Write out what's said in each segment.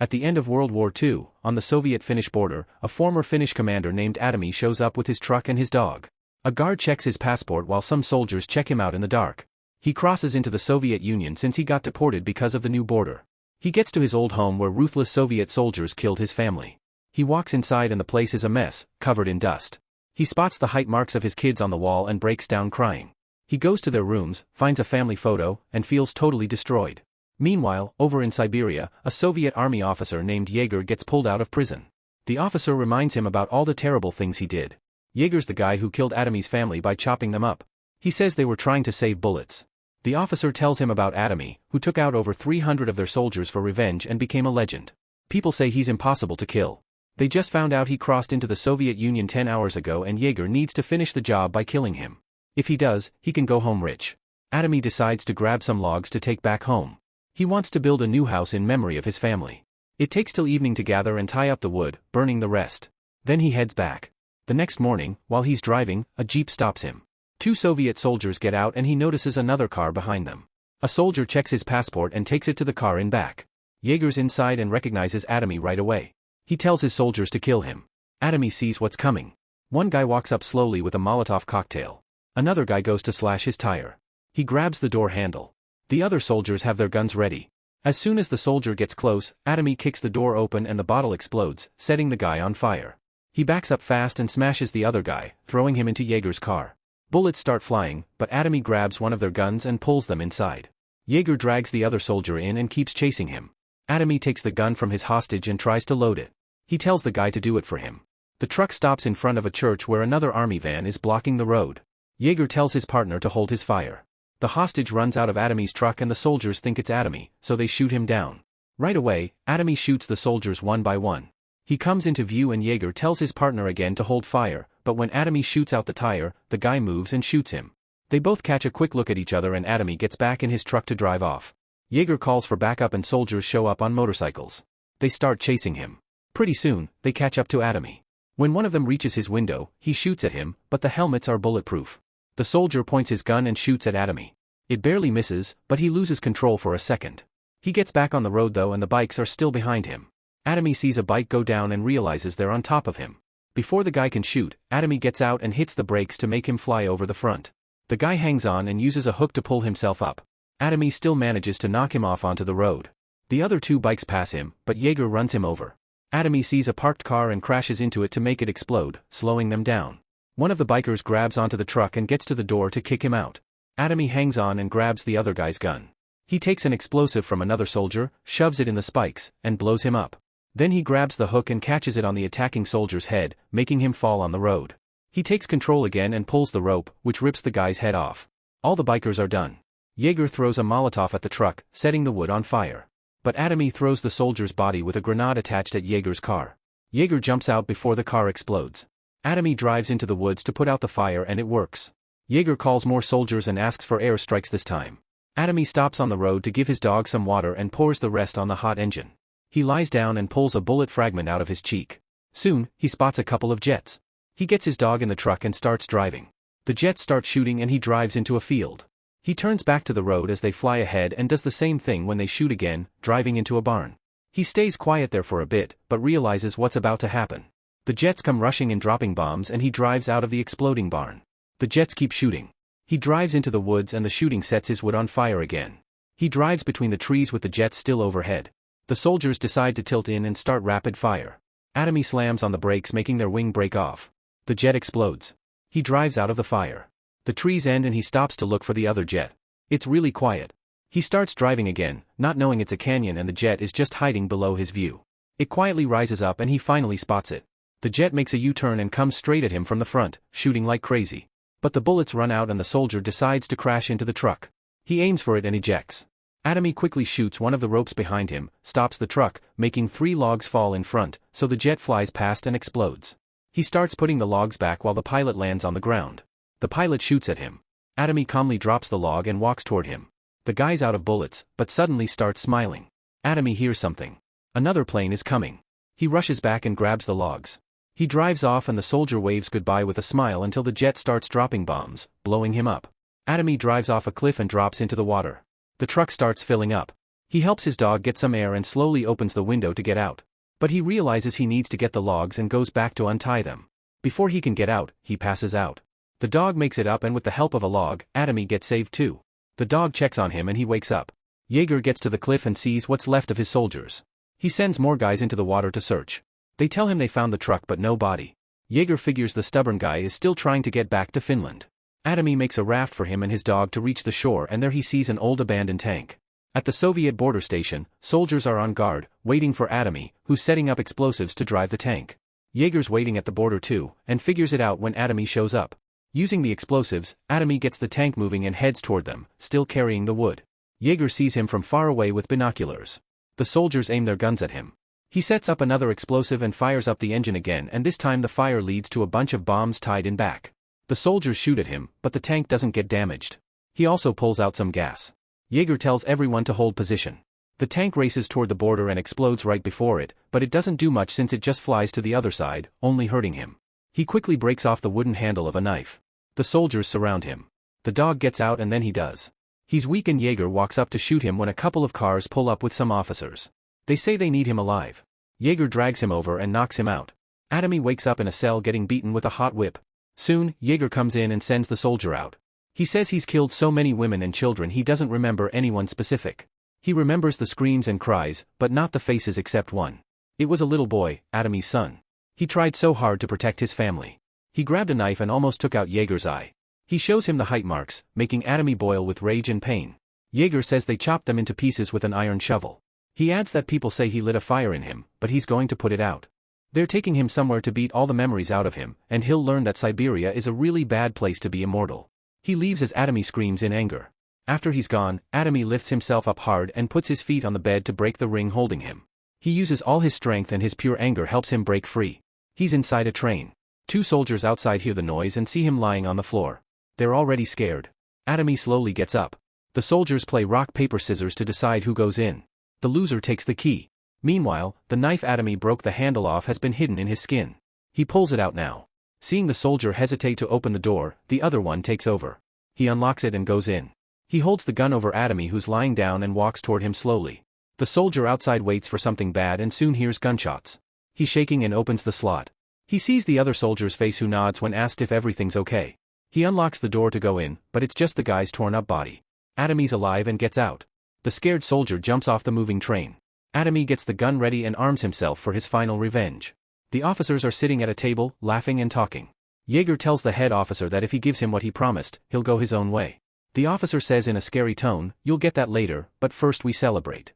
At the end of World War II, on the Soviet-Finnish border, a former Finnish commander named Atomi shows up with his truck and his dog. A guard checks his passport while some soldiers check him out in the dark. He crosses into the Soviet Union since he got deported because of the new border. He gets to his old home where ruthless Soviet soldiers killed his family. He walks inside and the place is a mess, covered in dust. He spots the height marks of his kids on the wall and breaks down crying. He goes to their rooms, finds a family photo, and feels totally destroyed. Meanwhile, over in Siberia, a Soviet army officer named Yegor gets pulled out of prison. The officer reminds him about all the terrible things he did. Yegor's the guy who killed Atomi's family by chopping them up. He says they were trying to save bullets. The officer tells him about Atomi, who took out over 300 of their soldiers for revenge and became a legend. People say he's impossible to kill. They just found out he crossed into the Soviet Union 10 hours ago and Yegor needs to finish the job by killing him. If he does, he can go home rich. Atomi decides to grab some logs to take back home. He wants to build a new house in memory of his family. It takes till evening to gather and tie up the wood, burning the rest. Then he heads back. The next morning, while he's driving, a jeep stops him. 2 Soviet soldiers get out and he notices another car behind them. A soldier checks his passport and takes it to the car in back. Yegor's inside and recognizes Atomi right away. He tells his soldiers to kill him. Atomi sees what's coming. One guy walks up slowly with a Molotov cocktail. Another guy goes to slash his tire. He grabs the door handle. The other soldiers have their guns ready. As soon as the soldier gets close, Atomi kicks the door open and the bottle explodes, setting the guy on fire. He backs up fast and smashes the other guy, throwing him into Yegor's car. Bullets start flying, but Atomi grabs one of their guns and pulls them inside. Yegor drags the other soldier in and keeps chasing him. Atomi takes the gun from his hostage and tries to load it. He tells the guy to do it for him. The truck stops in front of a church where another army van is blocking the road. Yegor tells his partner to hold his fire. The hostage runs out of Atomi's truck and the soldiers think it's Atomi, so they shoot him down. Right away, Atomi shoots the soldiers one by one. He comes into view and Yegor tells his partner again to hold fire, but when Atomi shoots out the tire, the guy moves and shoots him. They both catch a quick look at each other and Atomi gets back in his truck to drive off. Yegor calls for backup and soldiers show up on motorcycles. They start chasing him. Pretty soon, they catch up to Atomi. When one of them reaches his window, he shoots at him, but the helmets are bulletproof. The soldier points his gun and shoots at Atomi. It barely misses, but he loses control for a second. He gets back on the road though and the bikes are still behind him. Atomi sees a bike go down and realizes they're on top of him. Before the guy can shoot, Atomi gets out and hits the brakes to make him fly over the front. The guy hangs on and uses a hook to pull himself up. Atomi still manages to knock him off onto the road. The other 2 bikes pass him, but Yegor runs him over. Atomi sees a parked car and crashes into it to make it explode, slowing them down. One of the bikers grabs onto the truck and gets to the door to kick him out. Atomi hangs on and grabs the other guy's gun. He takes an explosive from another soldier, shoves it in the spikes, and blows him up. Then he grabs the hook and catches it on the attacking soldier's head, making him fall on the road. He takes control again and pulls the rope, which rips the guy's head off. All the bikers are done. Yegor throws a Molotov at the truck, setting the wood on fire. But Atomi throws the soldier's body with a grenade attached at Yegor's car. Yegor jumps out before the car explodes. Atomi drives into the woods to put out the fire and it works. Yegor calls more soldiers and asks for airstrikes this time. Atomi stops on the road to give his dog some water and pours the rest on the hot engine. He lies down and pulls a bullet fragment out of his cheek. Soon, he spots a couple of jets. He gets his dog in the truck and starts driving. The jets start shooting and he drives into a field. He turns back to the road as they fly ahead and does the same thing when they shoot again, driving into a barn. He stays quiet there for a bit, but realizes what's about to happen. The jets come rushing and dropping bombs and he drives out of the exploding barn. The jets keep shooting. He drives into the woods and the shooting sets his wood on fire again. He drives between the trees with the jets still overhead. The soldiers decide to tilt in and start rapid fire. Atomi slams on the brakes making their wing break off. The jet explodes. He drives out of the fire. The trees end and he stops to look for the other jet. It's really quiet. He starts driving again, not knowing it's a canyon and the jet is just hiding below his view. It quietly rises up and he finally spots it. The jet makes a U-turn and comes straight at him from the front, shooting like crazy. But the bullets run out and the soldier decides to crash into the truck. He aims for it and ejects. Atomi quickly shoots one of the ropes behind him, stops the truck, making 3 logs fall in front, so the jet flies past and explodes. He starts putting the logs back while the pilot lands on the ground. The pilot shoots at him. Atomi calmly drops the log and walks toward him. The guy's out of bullets, but suddenly starts smiling. Atomi hears something. Another plane is coming. He rushes back and grabs the logs. He drives off and the soldier waves goodbye with a smile until the jet starts dropping bombs, blowing him up. Atomi drives off a cliff and drops into the water. The truck starts filling up. He helps his dog get some air and slowly opens the window to get out. But he realizes he needs to get the logs and goes back to untie them. Before he can get out, he passes out. The dog makes it up and with the help of a log, Atomy gets saved too. The dog checks on him and he wakes up. Jaeger gets to the cliff and sees what's left of his soldiers. He sends more guys into the water to search. They tell him they found the truck but no body. Jaeger figures the stubborn guy is still trying to get back to Finland. Atomy makes a raft for him and his dog to reach the shore and there he sees an old abandoned tank. At the Soviet border station, soldiers are on guard, waiting for Atomy, who's setting up explosives to drive the tank. Jaeger's waiting at the border too, and figures it out when Atomy shows up. Using the explosives, Atomy gets the tank moving and heads toward them, still carrying the wood. Jaeger sees him from far away with binoculars. The soldiers aim their guns at him. He sets up another explosive and fires up the engine again and this time the fire leads to a bunch of bombs tied in back. The soldiers shoot at him, but the tank doesn't get damaged. He also pulls out some gas. Jaeger tells everyone to hold position. The tank races toward the border and explodes right before it, but it doesn't do much since it just flies to the other side, only hurting him. He quickly breaks off the wooden handle of a knife. The soldiers surround him. The dog gets out and then he does. He's weak and Jaeger walks up to shoot him when a couple of cars pull up with some officers. They say they need him alive. Jaeger drags him over and knocks him out. Atomy wakes up in a cell getting beaten with a hot whip. Soon, Jaeger comes in and sends the soldier out. He says he's killed so many women and children he doesn't remember anyone specific. He remembers the screams and cries, but not the faces except one. It was a little boy, Atomy's son. He tried so hard to protect his family. He grabbed a knife and almost took out Jaeger's eye. He shows him the height marks, making Atomy boil with rage and pain. Jaeger says they chopped them into pieces with an iron shovel. He adds that people say he lit a fire in him, but he's going to put it out. They're taking him somewhere to beat all the memories out of him, and he'll learn that Siberia is a really bad place to be immortal. He leaves as Atomy screams in anger. After he's gone, Atomy lifts himself up hard and puts his feet on the bed to break the ring holding him. He uses all his strength and his pure anger helps him break free. He's inside a train. Two soldiers outside hear the noise and see him lying on the floor. They're already scared. Atomy slowly gets up. The soldiers play rock paper scissors to decide who goes in. The loser takes the key. Meanwhile, the knife Atomy broke the handle off has been hidden in his skin. He pulls it out now. Seeing the soldier hesitate to open the door, the other one takes over. He unlocks it and goes in. He holds the gun over Atomy who's lying down and walks toward him slowly. The soldier outside waits for something bad and soon hears gunshots. He's shaking and opens the slot. He sees the other soldier's face who nods when asked if everything's okay. He unlocks the door to go in, but it's just the guy's torn up body. Atomy's alive and gets out. The scared soldier jumps off the moving train. Atomy gets the gun ready and arms himself for his final revenge. The officers are sitting at a table, laughing and talking. Jaeger tells the head officer that if he gives him what he promised, he'll go his own way. The officer says in a scary tone, "You'll get that later, but first we celebrate."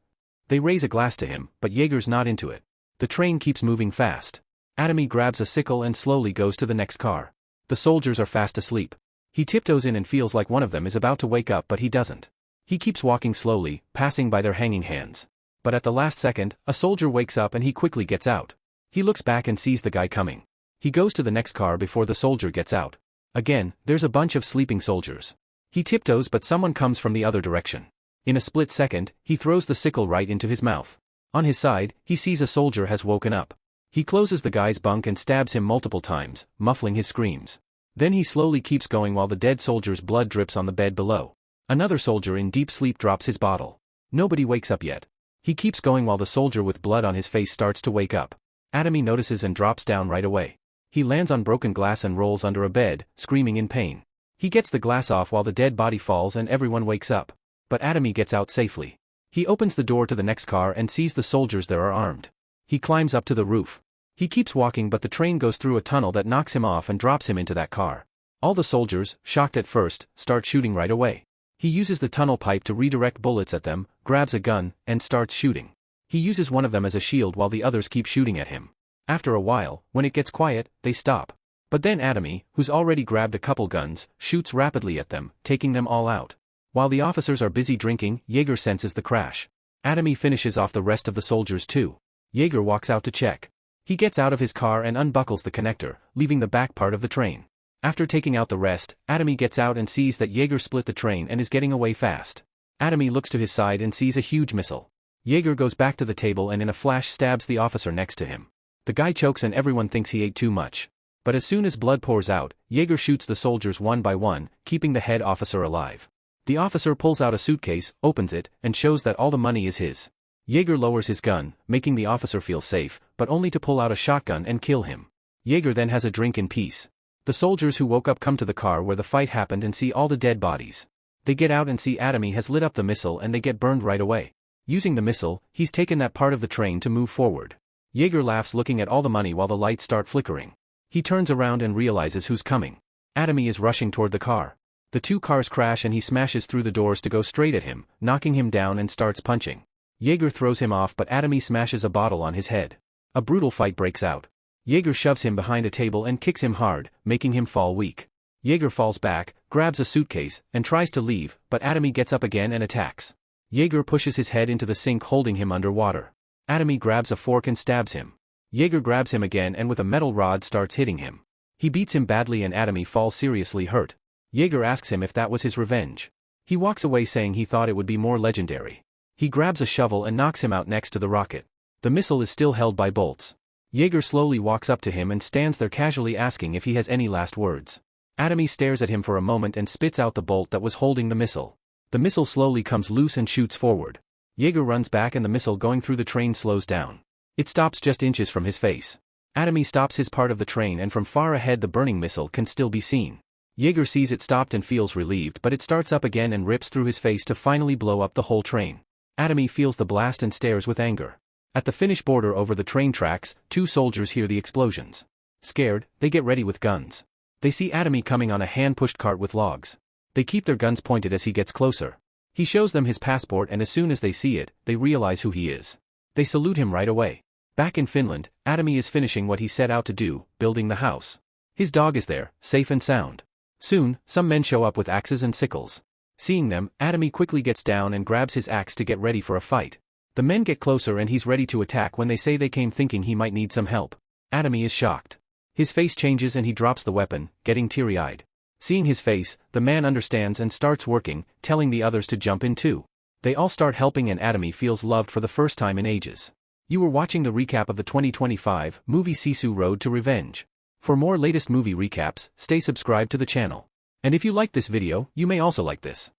They raise a glass to him, but Jaeger's not into it. The train keeps moving fast. Atomy grabs a sickle and slowly goes to the next car. The soldiers are fast asleep. He tiptoes in and feels like one of them is about to wake up but he doesn't. He keeps walking slowly, passing by their hanging hands. But at the last second, a soldier wakes up and he quickly gets out. He looks back and sees the guy coming. He goes to the next car before the soldier gets out. Again, there's a bunch of sleeping soldiers. He tiptoes but someone comes from the other direction. In a split second, he throws the sickle right into his mouth. On his side, he sees a soldier has woken up. He closes the guy's bunk and stabs him multiple times, muffling his screams. Then he slowly keeps going while the dead soldier's blood drips on the bed below. Another soldier in deep sleep drops his bottle. Nobody wakes up yet. He keeps going while the soldier with blood on his face starts to wake up. Atomy notices and drops down right away. He lands on broken glass and rolls under a bed, screaming in pain. He gets the glass off while the dead body falls and everyone wakes up. But Atomy gets out safely. He opens the door to the next car and sees the soldiers there are armed. He climbs up to the roof. He keeps walking but the train goes through a tunnel that knocks him off and drops him into that car. All the soldiers, shocked at first, start shooting right away. He uses the tunnel pipe to redirect bullets at them, grabs a gun, and starts shooting. He uses one of them as a shield while the others keep shooting at him. After a while, when it gets quiet, they stop. But then Atomy, who's already grabbed a couple guns, shoots rapidly at them, taking them all out. While the officers are busy drinking, Jaeger senses the crash. Atomy finishes off the rest of the soldiers too. Jaeger walks out to check. He gets out of his car and unbuckles the connector, leaving the back part of the train. After taking out the rest, Atomy gets out and sees that Jaeger split the train and is getting away fast. Atomy looks to his side and sees a huge missile. Jaeger goes back to the table and in a flash stabs the officer next to him. The guy chokes and everyone thinks he ate too much. But as soon as blood pours out, Jaeger shoots the soldiers one by one, keeping the head officer alive. The officer pulls out a suitcase, opens it, and shows that all the money is his. Jaeger lowers his gun, making the officer feel safe, but only to pull out a shotgun and kill him. Jaeger then has a drink in peace. The soldiers who woke up come to the car where the fight happened and see all the dead bodies. They get out and see Atomy has lit up the missile and they get burned right away. Using the missile, he's taken that part of the train to move forward. Jaeger laughs looking at all the money while the lights start flickering. He turns around and realizes who's coming. Atomy is rushing toward the car. The two cars crash and he smashes through the doors to go straight at him, knocking him down and starts punching. Jaeger throws him off but Atomy smashes a bottle on his head. A brutal fight breaks out. Jaeger shoves him behind a table and kicks him hard, making him fall weak. Jaeger falls back, grabs a suitcase, and tries to leave, but Atomy gets up again and attacks. Jaeger pushes his head into the sink holding him underwater. Atomy grabs a fork and stabs him. Jaeger grabs him again and with a metal rod starts hitting him. He beats him badly and Atomy falls seriously hurt. Jaeger asks him if that was his revenge. He walks away saying he thought it would be more legendary. He grabs a shovel and knocks him out next to the rocket. The missile is still held by bolts. Jaeger slowly walks up to him and stands there casually asking if he has any last words. Atomy stares at him for a moment and spits out the bolt that was holding the missile. The missile slowly comes loose and shoots forward. Jaeger runs back and the missile going through the train slows down. It stops just inches from his face. Atomy stops his part of the train and from far ahead the burning missile can still be seen. Jaeger sees it stopped and feels relieved but it starts up again and rips through his face to finally blow up the whole train. Atomy feels the blast and stares with anger. At the Finnish border over the train tracks, two soldiers hear the explosions. Scared, they get ready with guns. They see Atomy coming on a hand-pushed cart with logs. They keep their guns pointed as he gets closer. He shows them his passport and as soon as they see it, they realize who he is. They salute him right away. Back in Finland, Atomy is finishing what he set out to do, building the house. His dog is there, safe and sound. Soon, some men show up with axes and sickles. Seeing them, Atomy quickly gets down and grabs his axe to get ready for a fight. The men get closer and he's ready to attack when they say they came thinking he might need some help. Atomy is shocked. His face changes and he drops the weapon, getting teary-eyed. Seeing his face, the man understands and starts working, telling the others to jump in too. They all start helping and Atomy feels loved for the first time in ages. You were watching the recap of the 2025 movie Sisu Road to Revenge. For more latest movie recaps, stay subscribed to the channel. And if you liked this video, you may also like this.